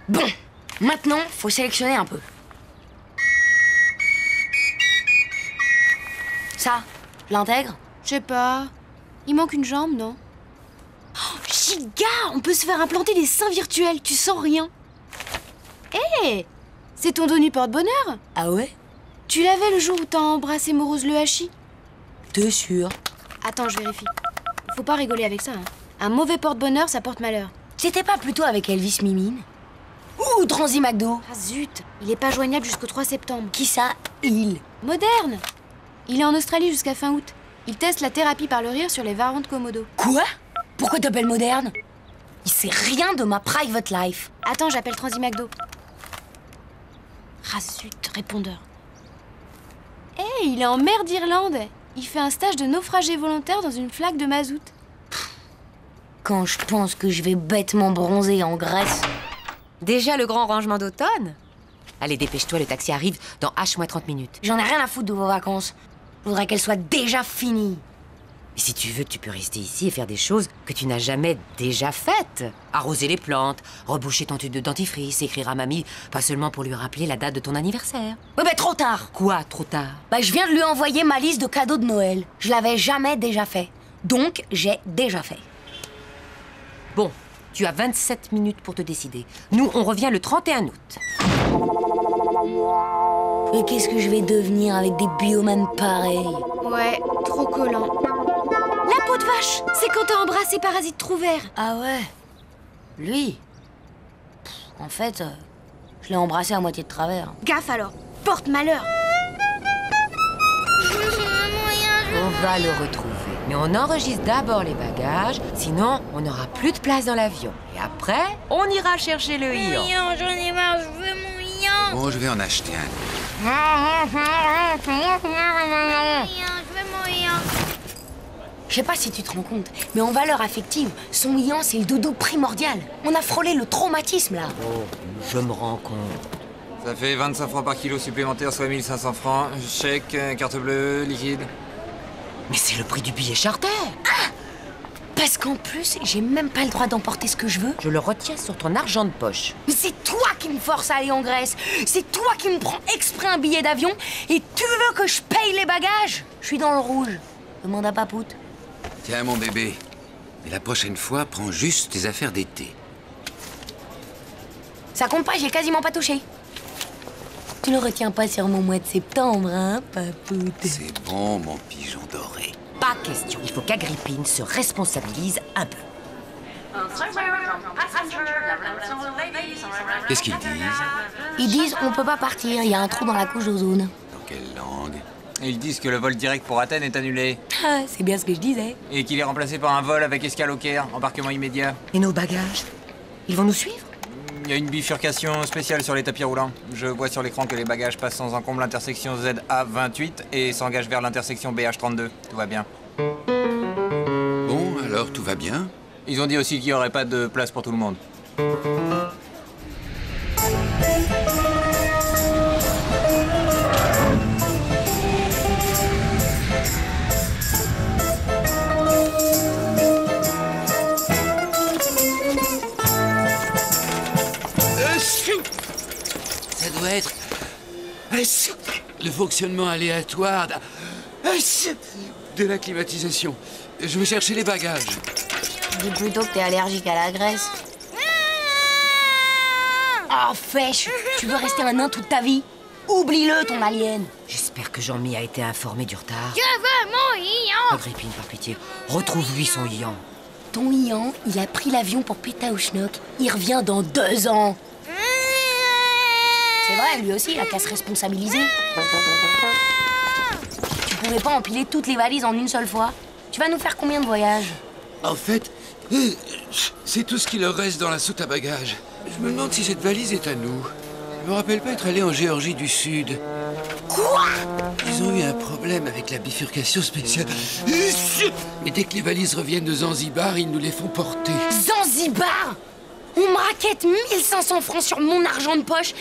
Bon, maintenant, faut sélectionner un peu. Ça, je l'intègre? Je sais pas. Il manque une jambe, non? Oh, Giga! On peut se faire implanter des seins virtuels, tu sens rien. Hé! C'est ton dos nu porte-bonheur? Ah ouais? Tu l'avais le jour où t'as embrassé Morose le hachis? T'es sûr? Attends, je vérifie. Faut pas rigoler avec ça, hein. Un mauvais porte-bonheur, ça porte malheur. C'était pas plutôt avec Elvis Mimine? Ou Transy McDo? Ah zut! Il est pas joignable jusqu'au 3 septembre. Qui ça, il? Moderne! Il est en Australie jusqu'à fin août. Il teste la thérapie par le rire sur les varans de Komodo. Quoi? Pourquoi t'appelles moderne? Il sait rien de ma private life. Attends, j'appelle Transy McDo. Ah zut, répondeur. Hé, il est en mer d'Irlande. Il fait un stage de naufragé volontaire dans une flaque de mazout. Quand je pense que je vais bêtement bronzer en Grèce. Déjà le grand rangement d'automne? Allez, dépêche-toi, le taxi arrive dans H-30 minutes. J'en ai rien à foutre de vos vacances. Je voudrais qu'elles soient déjà finies. Et si tu veux, tu peux rester ici et faire des choses que tu n'as jamais déjà faites. Arroser les plantes, reboucher ton tube de dentifrice, écrire à mamie, pas seulement pour lui rappeler la date de ton anniversaire. Ouais, bah trop tard. Quoi, trop tard? Bah je viens de lui envoyer ma liste de cadeaux de Noël. Je l'avais jamais déjà fait. Donc, j'ai déjà fait. Bon, tu as 27 minutes pour te décider. Nous, on revient le 31 août. Et qu'est-ce que je vais devenir avec des biomanes pareils? Ouais, trop collant. La peau de vache, c'est quand t'as embrassé Parasite Trouvert. Ah ouais? Lui? En fait, je l'ai embrassé à moitié de travers. Gaffe alors, porte malheur. On va le retrouver. Mais on enregistre d'abord les bagages, sinon on n'aura plus de place dans l'avion. Et après, on ira chercher le ion. J'en ai marre, je veux mon ion. Bon, je vais en acheter un. Je veux mon ion. Je sais pas si tu te rends compte, mais en valeur affective, son liant, c'est le dodo primordial. On a frôlé le traumatisme, là. Oh, je me rends compte. Ça fait 25 francs par kilo supplémentaire, soit 1500 francs. Chèque, carte bleue, liquide. Mais c'est le prix du billet charter. Parce qu'en plus, j'ai même pas le droit d'emporter ce que je veux. Je le retiens sur ton argent de poche. Mais c'est toi qui me force à aller en Grèce. C'est toi qui me prends exprès un billet d'avion. Et tu veux que je paye les bagages? Je suis dans le rouge. Demande à Papoute. Tiens, mon bébé. Et la prochaine fois, prends juste tes affaires d'été. Ça compte pas, j'ai quasiment pas touché. Tu ne retiens pas sur mon mois de septembre, hein, Papoute? C'est bon, mon pigeon doré. Pas question. Il faut qu'Agrippine se responsabilise un peu. Qu'est-ce qu'ils disent? Ils disent on peut pas partir, il y a un trou dans la couche d'ozone. Dans quelle langue? Et ils disent que le vol direct pour Athènes est annulé. Ah, c'est bien ce que je disais. Et qu'il est remplacé par un vol avec escale au Caire, embarquement immédiat. Et nos bagages? Ils vont nous suivre? Il y a une bifurcation spéciale sur les tapis roulants. Je vois sur l'écran que les bagages passent sans encombre l'intersection ZA28 et s'engagent vers l'intersection BH32. Tout va bien. Bon, alors tout va bien? Ils ont dit aussi qu'il n'y aurait pas de place pour tout le monde. Ça doit être le fonctionnement aléatoire de la climatisation. Je vais chercher les bagages. Dis plutôt que t'es allergique à la graisse. Oh, fèche! Tu veux rester un nain toute ta vie? Oublie-le, ton alien! J'espère que Jean-Mi a été informé du retard. Je veux mon ion. Agrippine, par pitié, retrouve-lui son lion. Ton lion, il a pris l'avion pour Pétaouchnok. Il revient dans 2 ans. C'est vrai, lui aussi, il a qu'à se responsabiliser. Tu pouvais pas empiler toutes les valises en une seule fois? Tu vas nous faire combien de voyages? En fait, c'est tout ce qui leur reste dans la soute à bagages. Je me demande si cette valise est à nous. Je me rappelle pas être allé en Géorgie du Sud. Quoi? Ils ont eu un problème avec la bifurcation spéciale. Mais dès que les valises reviennent de Zanzibar, ils nous les font porter. Zanzibar? On me raquette 1500 francs sur mon argent de poche.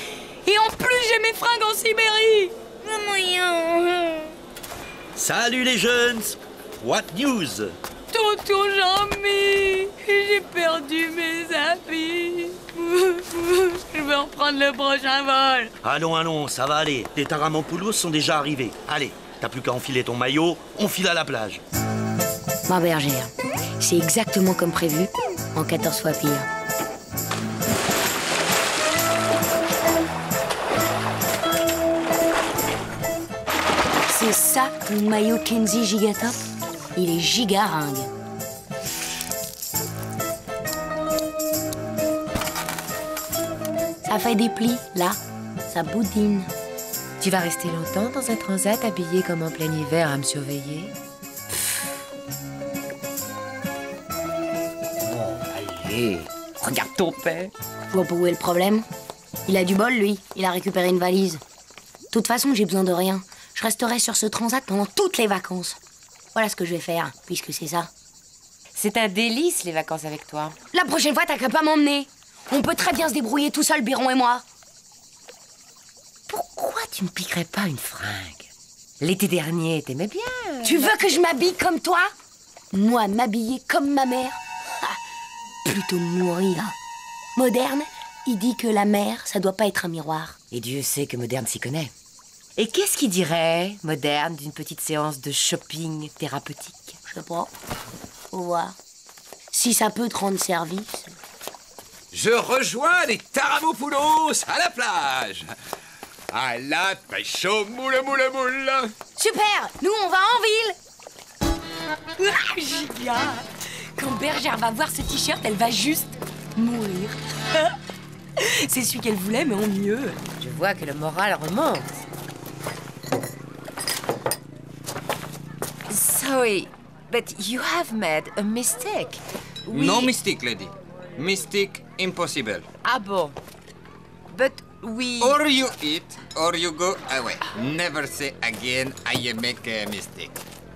Et en plus, j'ai mes fringues en Sibérie. Je veux mon ion. Salut les jeunes! What news? Tonton Jean-Mi, j'ai perdu mes habits. prendre le prochain vol. Allons, allons, ça va aller. Les Taramopoulos sont déjà arrivés. Allez, t'as plus qu'à enfiler ton maillot, on file à la plage. Ma bergère, c'est exactement comme prévu, en 14 fois pire. C'est ça, ton maillot Kenzie Gigatop? Il est gigaringue. Ça fait des plis, là. Ça boudine. Tu vas rester longtemps dans un transat habillé comme en plein hiver à me surveiller? Allez, regarde ton père. Je vois pas où est le problème. Il a du bol, lui. Il a récupéré une valise. De toute façon, j'ai besoin de rien. Je resterai sur ce transat pendant toutes les vacances. Voilà ce que je vais faire, puisque c'est ça. C'est un délice, les vacances avec toi. La prochaine fois, t'as qu'à pas m'emmener. On peut très bien se débrouiller tout seul, Biron et moi. Pourquoi tu ne piquerais pas une fringue? L'été dernier, t'aimais bien. Tu veux que je m'habille comme toi? Moi, m'habiller comme ma mère? Plutôt mourir. Moderne, il dit que la mère, ça doit pas être un miroir. Et Dieu sait que Moderne s'y connaît. Et qu'est-ce qu'il dirait, Moderne, d'une petite séance de shopping thérapeutique? Je sais pas. Faut voir. Si ça peut te rendre service. Je rejoins les Taramopoulos à la plage. À la pêche au moule, moule, moule. Super! Nous, on va en ville! Ah, giga! Quand Bergère va voir ce t-shirt, elle va juste mourir. C'est celui qu'elle voulait, mais en mieux. Je vois que le moral remonte. Sorry, but you have made a mistake. No mistake, lady. Mistake impossible. Ah bon? But we... Or you eat, or you go away. Never say again I make a mistake.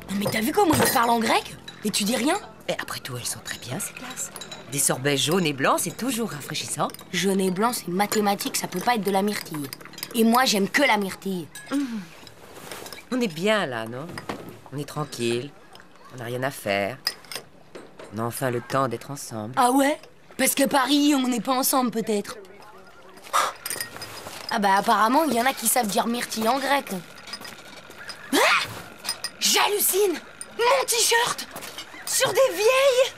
Non, mais t'as vu comment il parle en grec? Et tu dis rien? Et après tout, elles sont très bien, ces classes. Des sorbets jaunes et blancs, c'est toujours rafraîchissant. Jaune et blanc, c'est mathématique, ça peut pas être de la myrtille. Et moi, j'aime que la myrtille. On est bien là, non? On est tranquille, on n'a rien à faire. On a enfin le temps d'être ensemble. Ah ouais? Parce qu'à Paris, on n'est pas ensemble, peut-être. Ah bah apparemment, il y en a qui savent dire myrtille en grec. Ah! J'hallucine! Mon t-shirt! Sur des vieilles!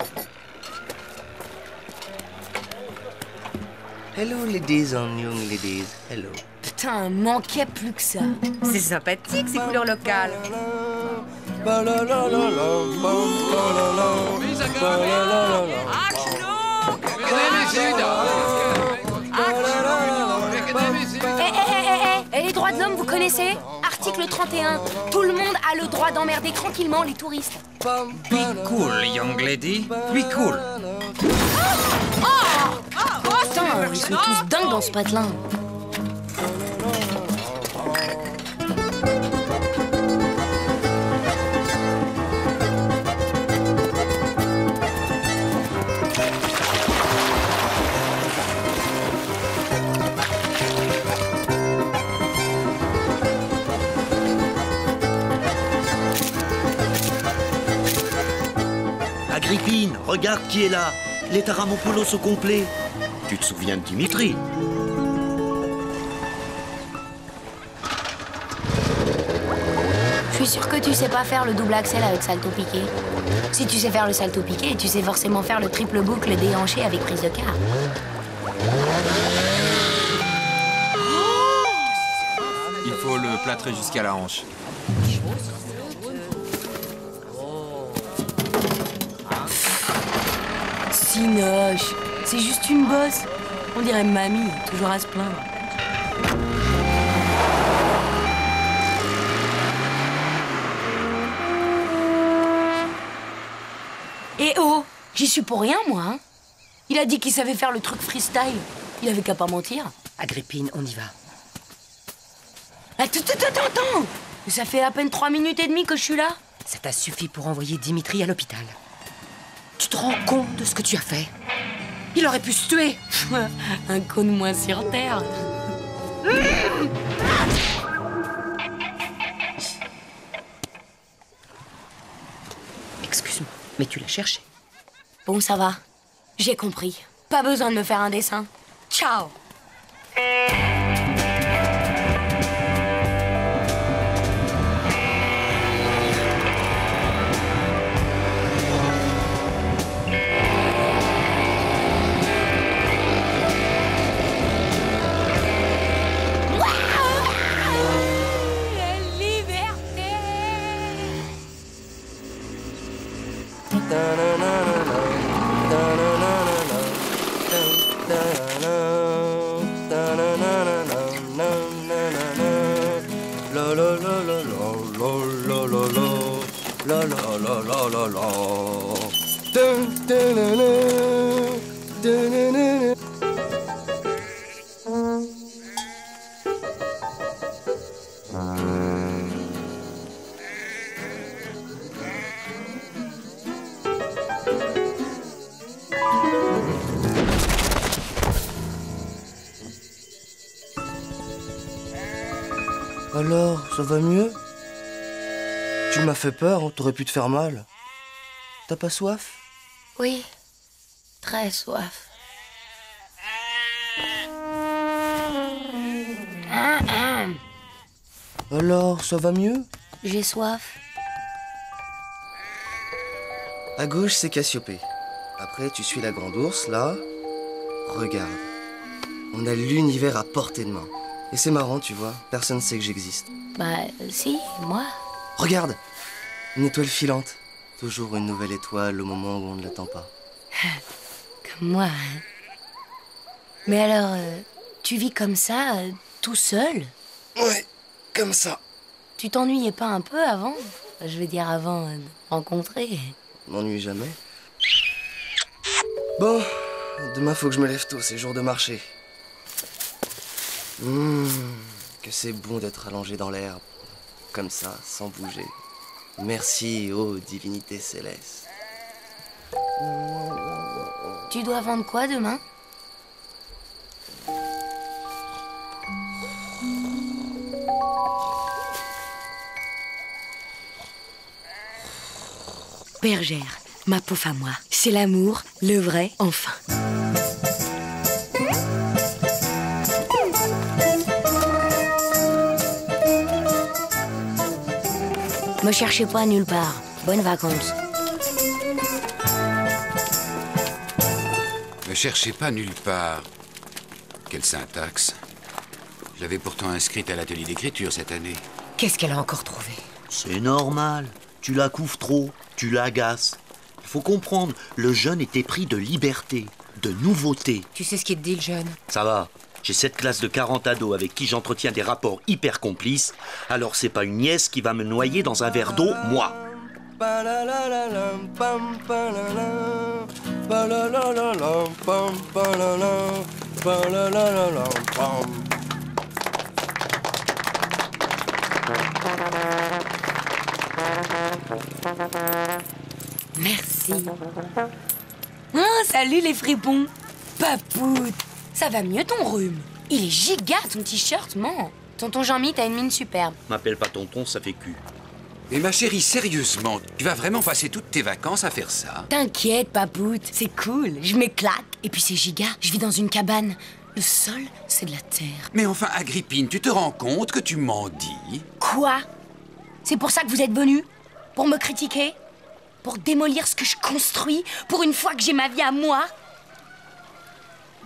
Hello, ladies and young ladies. Hello. Putain, manquait plus que ça. C'est sympathique, ces couleurs locales. Et les droits de l'homme, vous connaissez? Article 31. Tout le monde a le droit d'emmerder tranquillement les touristes. Be cool, young lady. Be cool. Putain, ils sont tous dingues dans ce patelin. Agrippine, regarde qui est là. Les Taramopoulos au complet. Tu te souviens de Dimitri? Je suis sûre que tu sais pas faire le double axel avec salto piqué. Si tu sais faire le salto piqué, tu sais forcément faire le triple boucle déhanché avec prise de quart. Il faut le plâtrer jusqu'à la hanche. Sinoche, c'est juste une bosse. On dirait mamie, toujours à se plaindre. Et oh, j'y suis pour rien, moi. Hein. Il a dit qu'il savait faire le truc freestyle. Il avait qu'à pas mentir. Agrippine, on y va. Attends. Ça fait à peine 3 minutes et demie que je suis là. Ça t'a suffi pour envoyer Dimitri à l'hôpital. Tu te rends compte de ce que tu as fait? Il aurait pu se tuer. Un con de moins sur Terre. Excuse-moi, mais tu l'as cherché. Bon, ça va. J'ai compris. Pas besoin de me faire un dessin. Ciao. Alors, ça va mieux? Tu m'as fait peur, hein, t'aurais pu te faire mal. T'as pas soif? Oui, très soif. Alors, ça va mieux? J'ai soif. À gauche, c'est Cassiopée. Après, tu suis la grande ours, là. Regarde. On a l'univers à portée de main. Et c'est marrant, tu vois, personne ne sait que j'existe. Bah, si, moi. Regarde! Une étoile filante. Toujours une nouvelle étoile au moment où on ne l'attend pas. Comme moi. Mais alors, tu vis comme ça, tout seul? Ouais, comme ça. Tu t'ennuyais pas un peu avant? Je veux dire, avant de rencontrer. Je m'ennuie jamais. Bon, demain faut que je me lève tôt, c'est jour de marché. Que c'est bon d'être allongé dans l'herbe, comme ça, sans bouger. Merci, ô divinité céleste. Tu dois vendre quoi demain? Bergère, ma pauvre à moi, c'est l'amour, le vrai, enfin. Me cherchez pas nulle part. Bonnes vacances. Ne cherchez pas nulle part. Quelle syntaxe. Je l'avais pourtant inscrite à l'atelier d'écriture cette année. Qu'est-ce qu'elle a encore trouvé? C'est normal. Tu la couves trop, tu l'agaces. Il faut comprendre, le jeune est épris de liberté, de nouveauté. Tu sais ce qu'il te dit, le jeune? Ça va. J'ai cette classe de 40 ados avec qui j'entretiens des rapports hyper complices. Alors c'est pas une nièce qui va me noyer dans un verre d'eau, moi. Merci. Oh, salut les fripons. Papoute, ça va mieux ton rhume? Il est giga ton t-shirt, man. Tonton Jean-Mi, t'as une mine superbe. M'appelle pas tonton, ça fait cul. Mais ma chérie, sérieusement, tu vas vraiment passer toutes tes vacances à faire ça? T'inquiète, Papoute, c'est cool. Je m'éclate. Et puis c'est giga, je vis dans une cabane. Le sol, c'est de la terre. Mais enfin, Agrippine, tu te rends compte que tu m'en dis? Quoi? C'est pour ça que vous êtes venus? Pour me critiquer? Pour démolir ce que je construis? Pour une fois que j'ai ma vie à moi?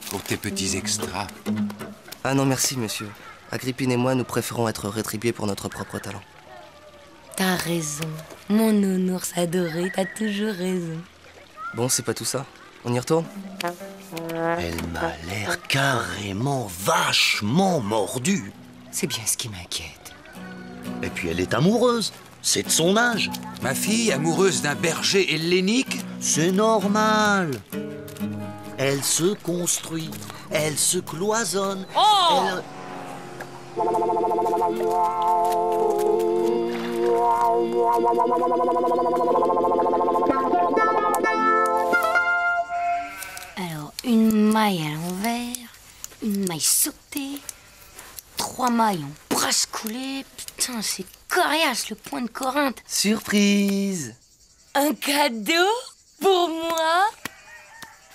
Pour tes petits extras. Ah non, merci, monsieur. Agrippine et moi, nous préférons être rétribués pour notre propre talent. T'as raison. Mon nounours adoré, t'as toujours raison. Bon, c'est pas tout ça. On y retourne? Elle m'a l'air carrément vachement mordue. C'est bien ce qui m'inquiète. Et puis elle est amoureuse. C'est de son âge. Ma fille, amoureuse d'un berger hellénique? C'est normal. Elle se construit. Elle se cloisonne. Oh! Elle... Alors, une maille à l'envers, une maille sautée, 3 mailles en brasse coulée. Putain, c'est coriace, le point de Corinthe. Surprise! Un cadeau pour moi?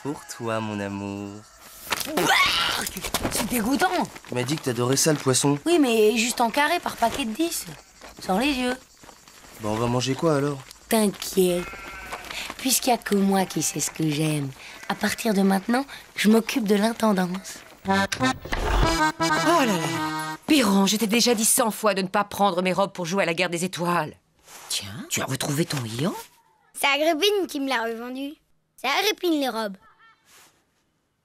Pour toi, mon amour. C'est dégoûtant. Tu m'as dit que t'adorais ça, le poisson. Oui, mais juste en carré par paquet de 10. Sans les yeux. Bon, on va manger quoi alors? T'inquiète. Puisqu'il n'y a que moi qui sais ce que j'aime, à partir de maintenant, je m'occupe de l'intendance. Oh là là. Biron, je t'ai déjà dit 100 fois de ne pas prendre mes robes pour jouer à la guerre des étoiles. Tiens, tu as retrouvé ton lion? C'est Agrippine qui me l'a revendu. C'est Agrippine les robes.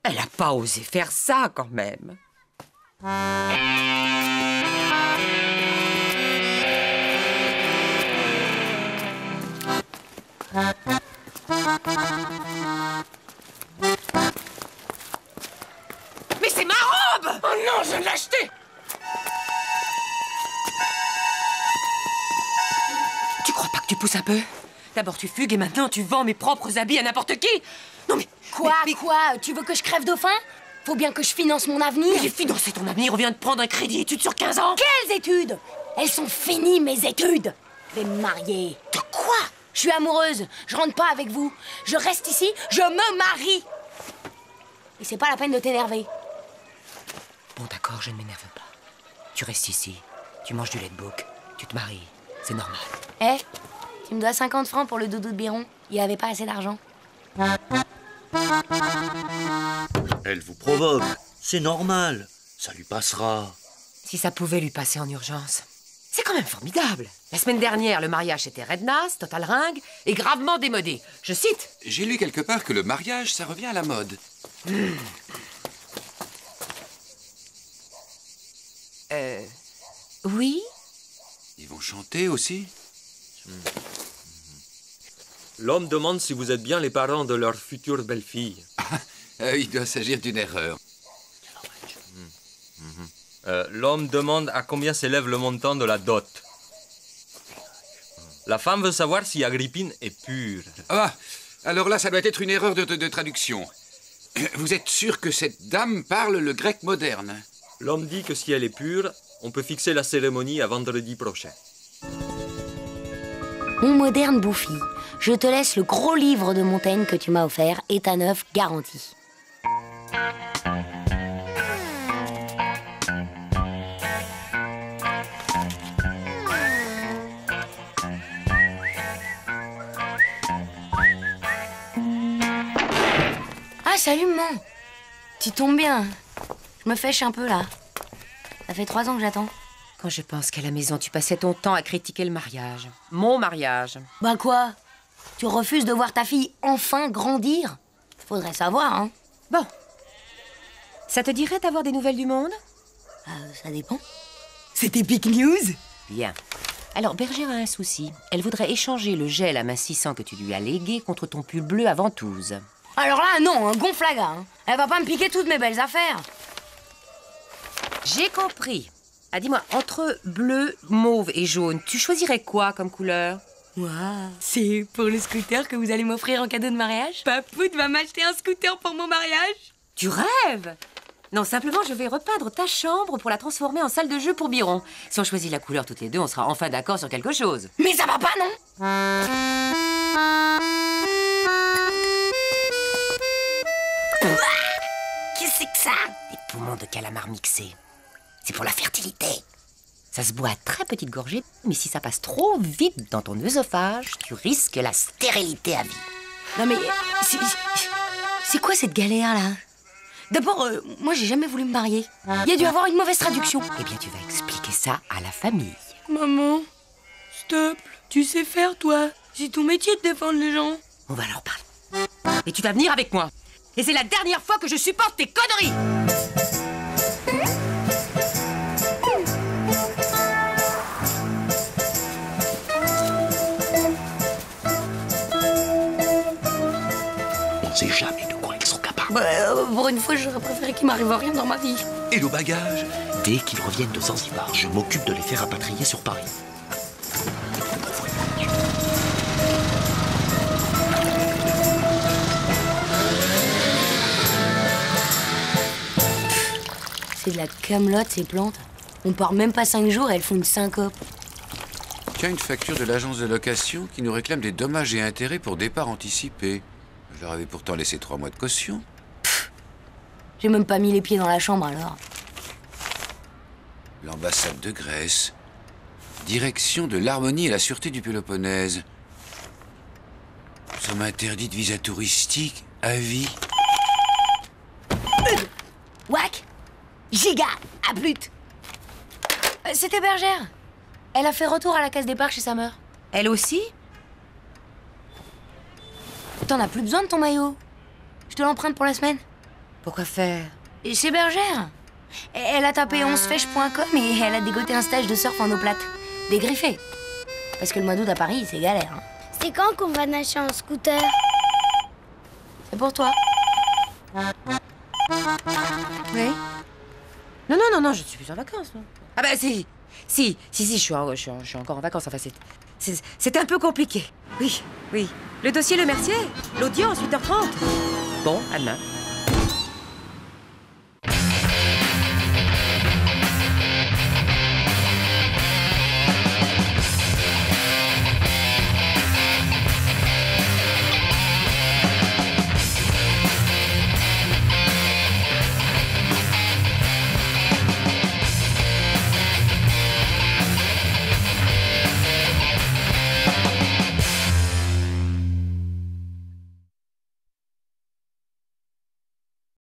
Elle a pas osé faire ça quand même. Mais c'est ma robe! Oh non, je viens de l'acheter! Tu crois pas que tu pousses un peu? D'abord tu fugues et maintenant tu vends mes propres habits à n'importe qui? Non mais... Quoi? Tu veux que je crève de faim? Faut bien que je finance mon avenir. Mais financer ton avenir, on vient de prendre un crédit, études sur 15 ans. Quelles études? Elles sont finies, mes études. Je vais me marier. De quoi? Je suis amoureuse. Je rentre pas avec vous. Je reste ici. Je me marie. Et c'est pas la peine de t'énerver. Bon d'accord, je ne m'énerve pas. Tu restes ici, tu manges du lait de bouc, tu te maries, c'est normal. Eh, tu me dois 50 francs pour le doudou de Biron. Il avait pas assez d'argent. Elle vous provoque. C'est normal. Ça lui passera. Si ça pouvait lui passer en urgence. C'est quand même formidable. La semaine dernière, le mariage était rednasse, total ringue et gravement démodé. Je cite. J'ai lu quelque part que le mariage, ça revient à la mode. Oui? Ils vont chanter aussi? L'homme demande si vous êtes bien les parents de leur future belle-fille. Il doit s'agir d'une erreur. L'homme demande à combien s'élève le montant de la dot. La femme veut savoir si Agrippine est pure. Ah, alors là, ça doit être une erreur de traduction. Vous êtes sûr que cette dame parle le grec moderne? L'homme dit que si elle est pure, on peut fixer la cérémonie à vendredi prochain. Mon moderne bouffi, je te laisse le gros livre de Montaigne que tu m'as offert, état neuf garanti. Ah, salut, maman. Tu tombes bien. Je me fêche un peu, là. Ça fait 3 ans que j'attends. Quand je pense qu'à la maison, tu passais ton temps à critiquer le mariage. Mon mariage. Bah quoi? Tu refuses de voir ta fille enfin grandir? Faudrait savoir, hein. Bon. Ça te dirait d'avoir des nouvelles du monde? Ça dépend. C'est Epic News? Bien. Alors, Bergère a un souci. Elle voudrait échanger le gel amincissant que tu lui as légué contre ton pull bleu à ventouse. Alors là, non, un gonflaga. Hein. Elle va pas me piquer toutes mes belles affaires. J'ai compris. Ah, dis-moi, entre bleu, mauve et jaune, tu choisirais quoi comme couleur? Waouh, c'est pour le scooter que vous allez m'offrir en cadeau de mariage? Papoute va m'acheter un scooter pour mon mariage? Tu rêves? Non, simplement, je vais repeindre ta chambre pour la transformer en salle de jeu pour Biron. Si on choisit la couleur toutes les deux, on sera enfin d'accord sur quelque chose. Mais ça va pas, non? Qu'est-ce que c'est que ça? Des poumons de calamar mixés. C'est pour la fertilité. Ça se boit à très petite gorgée, mais si ça passe trop vite dans ton œsophage, tu risques la stérilité à vie. Non mais, c'est quoi cette galère, là? D'abord, moi j'ai jamais voulu me marier. Il y a dû avoir une mauvaise traduction. Eh bien, tu vas expliquer ça à la famille. Maman, stop, tu sais faire, toi. C'est ton métier de défendre les gens. On va leur parler. Et tu vas venir avec moi. Et c'est la dernière fois que je supporte tes conneries. On ne sait jamais de quoi ils sont capables. Pour une fois, j'aurais préféré qu'il m'arrive rien dans ma vie. Et nos bagages? Dès qu'ils reviennent de Zanzibar, je m'occupe de les faire rapatrier sur Paris. C'est de la camelote, ces plantes. On part même pas 5 jours et elles font une syncope. Tiens, une facture de l'agence de location qui nous réclame des dommages et intérêts pour départ anticipé. Je leur avais pourtant laissé 3 mois de caution. J'ai même pas mis les pieds dans la chambre alors. L'ambassade de Grèce. Direction de l'harmonie et la sûreté du Péloponnèse. Nous sommes interdits de visa touristique à vie. Wack! Giga! À plus! C'était Bergère. Elle a fait retour à la case départ chez sa mère. Elle aussi? T'en as plus besoin de ton maillot. Je te l'emprunte pour la semaine. Pourquoi faire? Et chez Bergère. Elle a tapé 11fèche.com et elle a dégoté un stage de surf en eau plate. Dégriffé. Parce que le mois d'août à Paris, c'est galère. Hein. C'est quand qu'on va nager en scooter? C'est pour toi. Oui? Non, je suis plus en vacances, non. Ah bah si, je suis encore en vacances, enfin c'est un peu compliqué. Oui. Le dossier Le Mercier, l'audience, 8h30. Bon, à demain.